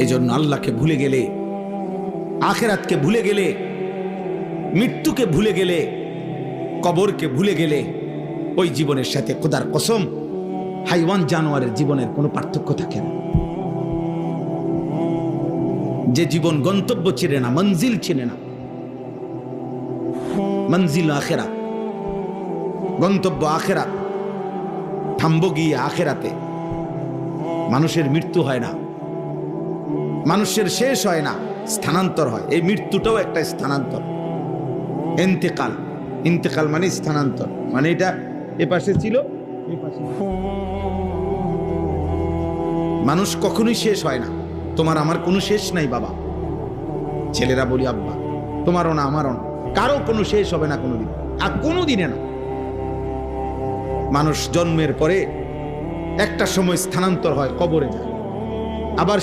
এজন্য আল্লাহকে ভুলে গেলে, আখিরাতকে ভুলে গেলে, মৃত্যুকে ভুলে গেলে, কবরকে ভুলে গেলে ওই জীবনের সাথে খোদার কসম হাইওয়ান জানোয়ারের জীবনের কোনো পার্থক্য থাকে না। যে জীবন গন্তব্য চিনে না, মঞ্জিল চিনে না, মঞ্জিল আখিরাত, গন্তব্য আখিরাত, থামবো গিয়ে আখিরাতে। মানুষের মৃত্যু হয় না, মানুষের শেষ হয় না, স্থানান্তর হয়। এই মৃত্যুটাও একটা স্থানান্তর, ইন্তেকাল। ইন্তেকাল মানে স্থানান্তর, মানে এটা এ পাশে ছিল, এই পাশে। মানুষ কখনোই শেষ হয় না। তোমার আমার কোনো শেষ নাই বাবা। ছেলেরা বলি আব্বা, তোমারও না আমারও না, কারো কোনো শেষ হবে না কোনোদিন, আর কোনো দিনে না। মানুষ জন্মের পরে একটা সময় স্থানান্তর হয়, কবরে যায়, আবার